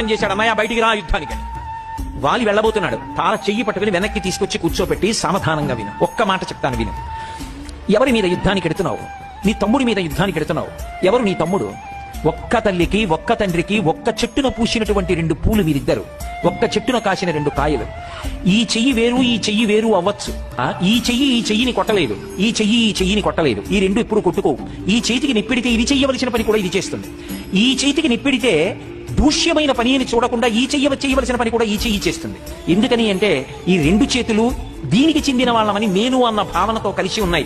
చేశాడు, అన్నయ్య బయటికి రా యుద్ధానికి. వాలి వెళ్ళబోతున్నాడు. తార చెయ్యి పట్టుకుని వెనక్కి తీసుకొచ్చి కూర్చోపెట్టి సావధానంగా విను, ఒక్క మాట చెప్తాను విను. ఎవరి మీద యుద్ధానికి ఎడుతున్నావు? నీ తమ్ముడి మీద యుద్ధానికి ఎడుతున్నావు. ఎవరు నీ తమ్ముడు? ఒక్క తల్లికి ఒక్క తండ్రికి ఒక్క చెట్టున పూసినటువంటి రెండు పూలు వీరిద్దరు, ఒక్క చెట్టున కాసిన రెండు కాయలు. ఈ చెయ్యి వేరు ఈ చెయ్యి వేరు అవ్వచ్చు. ఈ చెయ్యి ఈ చెయ్యిని కొట్టలేదు, ఈ చెయ్యి ఈ చెయ్యిని కొట్టలేదు. ఈ రెండు ఇప్పుడు కొట్టుకోవు. ఈ చేతికి నిప్పిడితే ఇది చెయ్యవలసిన పని కూడా ఇది చేస్తుంది. ఈ చేతికి నిప్పిడితే దూష్యమైన పని అని చూడకుండా ఈ చేయవలసిన పని కూడా ఈ చెయ్యి చేస్తుంది. ఎందుకని అంటే ఈ రెండు చేతులు దీనికి చెందిన వాళ్ళమని నేను అన్న భావనతో కలిసి ఉన్నాయి.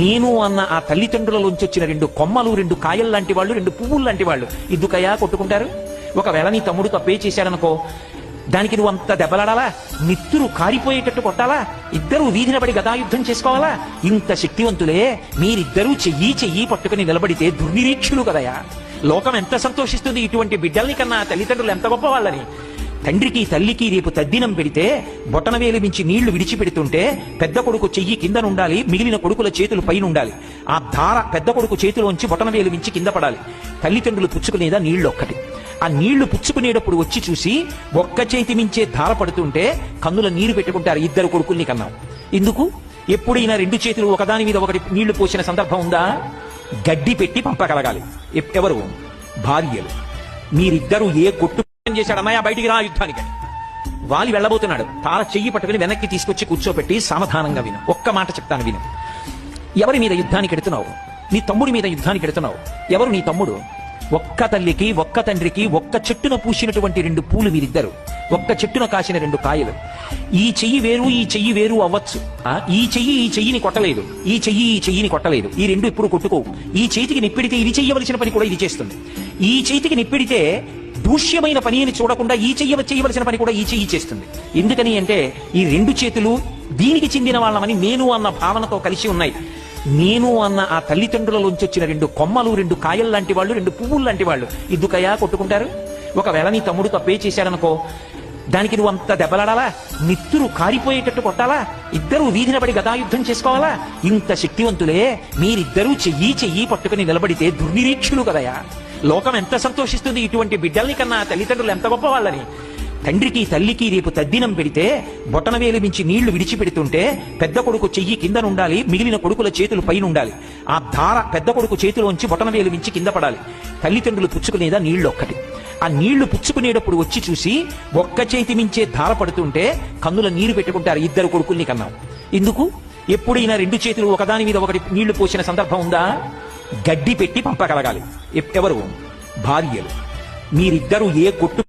నేను అన్న ఆ తల్లిదండ్రులలోంచి వచ్చిన రెండు కొమ్మలు, రెండు కాయలు లాంటి వాళ్ళు, రెండు పువ్వులు లాంటి వాళ్ళు ఇద్దుకయా కొట్టుకుంటారు. ఒకవేళ నీ తమ్ముడు తప్పే చేశాడనుకో, దానికి నువ్వు అంత దెబ్బలాడాలా? నిత్తురు కారిపోయేటట్టు కొట్టాలా? ఇద్దరూ వీధిన పడి గదాయుద్ధం చేసుకోవాలా? ఇంత శక్తివంతులే మీరిద్దరూ చెయ్యి పట్టుకుని నిలబడితే దుర్నిరీక్షులు కదయా. లోకం ఎంత సంతోషిస్తుంది ఇటువంటి బిడ్డల్ని కన్నా. తల్లిదండ్రులు ఎంత గొప్ప వాళ్ళని. తండ్రికి తల్లికి రేపు తద్దినం పెడితే బొటనవేలు మించి నీళ్లు విడిచిపెడుతుంటే పెద్ద కొడుకు చెయ్యి కిందనుండాలి, మిగిలిన కొడుకుల చేతులు పైన ఉండాలి. ఆ ధార పెద్ద కొడుకు చేతిలోంచి బొటనవేలు మించి కింద పడాలి. తల్లిదండ్రులు పుచ్చుకునేదా నీళ్లు ఒక్కటి. ఆ నీళ్లు పుచ్చుకునేటప్పుడు వచ్చి చూసి ఒక్క చేతి మించే ధార పడుతుంటే కన్నుల నీరు పెట్టుకుంటారు. ఇద్దరు కొడుకుల్ని కన్నాం. ఎందుకు? ఎప్పుడైనా రెండు చేతులు ఒకదాని మీద ఒకటి నీళ్లు పోసిన సందర్భం ఉందా? గడ్డి పెట్టి పంపగలగాలి. ఎవరు? భార్యలు. మీరిద్దరూ ఏ కొట్టు చేశాడు, అన్నయ్య బయటికి రా యుద్ధానికి. వాలి వెళ్ళబోతున్నాడు. తార చెయ్యి పట్టుకుని వెనక్కి తీసుకొచ్చి కూర్చోపెట్టి సావధానంగా విను, ఒక్క మాట చెప్తాను విను. ఎవరి మీద యుద్ధానికి ఎడుతున్నావు? నీ తమ్ముడి మీద యుద్ధానికి ఎడుతున్నావు. ఎవరు నీ తమ్ముడు? ఒక్క తల్లికి ఒక్క తండ్రికి ఒక్క చెట్టున పూసినటువంటి రెండు పూలు వీరిద్దరు, ఒక్క చెట్టున కాసిన రెండు కాయలు. ఈ చెయ్యి వేరు ఈ చెయ్యి వేరు అవ్వచ్చు. ఈ చెయ్యి ఈ చెయ్యిని కొట్టలేదు, ఈ చెయ్యి ఈ చెయ్యిని కొట్టలేదు. ఈ రెండు ఇప్పుడు కొట్టుకోవు. ఈ చేతికి నిప్పిడితే ఇది చెయ్యవలసిన పని కూడా ఇది చేస్తుంది. ఈ చేతికి నిప్పిడితే దూష్యమైన పని అని చూడకుండా ఈ చేయవలసిన పని కూడా ఈ చెయ్యి చేస్తుంది. ఎందుకని అంటే ఈ రెండు చేతులు దీనికి చెందిన వాళ్ళమని నేను అన్న భావనతో కలిసి ఉన్నాయి. నేను అన్న ఆ తల్లిదండ్రులలోంచి వచ్చిన రెండు కొమ్మలు, రెండు కాయలు లాంటి వాళ్ళు, రెండు పువ్వులు లాంటి వాళ్ళు ఇద్దుకయా కొట్టుకుంటారు. ఒకవేళ నీ తమ్ముడు తప్పే చేశాడనుకో, దానికి నువ్వు అంత దెబ్బలాడాలా? నిత్తురు కారిపోయేటట్టు కొట్టాలా? ఇద్దరూ వీధిన పడి గదాయుద్ధం చేసుకోవాలా? ఇంత శక్తివంతులే మీరిద్దరూ చెయ్యి పట్టుకుని నిలబడితే దుర్నిరీక్షులు కదయా. లోకం ఎంత సంతోషిస్తుంది ఇటువంటి బిడ్డల్ని కన్నా. తల్లిదండ్రులు ఎంత గొప్ప వాళ్ళని. తండ్రికి తల్లికి రేపు తద్దినం పెడితే బొటనవేలు మించి నీళ్లు విడిచిపెడుతుంటే పెద్ద కొడుకు చెయ్యి కిందనుండాలి, మిగిలిన కొడుకుల చేతులు పైన ఉండాలి. ఆ ధార పెద్ద కొడుకు చేతిలోంచి బొటనవేలు మించి కింద పడాలి. తల్లిదండ్రులు పుచ్చుకునేదా నీళ్లు ఒక్కటి. ఆ నీళ్లు పుచ్చుకునేటప్పుడు వచ్చి చూసి ఒక్క చేతి మించే ధార పడుతుంటే కన్నుల నీరు పెట్టుకుంటారు. ఇద్దరు కొడుకుల్ని కన్నాం. ఎందుకు? ఎప్పుడైనా రెండు చేతులు ఒకదాని మీద ఒకటి నీళ్లు పోసిన సందర్భం ఉందా? గడ్డి పెట్టి పంపగలగాలి. ఎవరు? భార్యలు. మీరిద్దరూ ఏ కొట్టు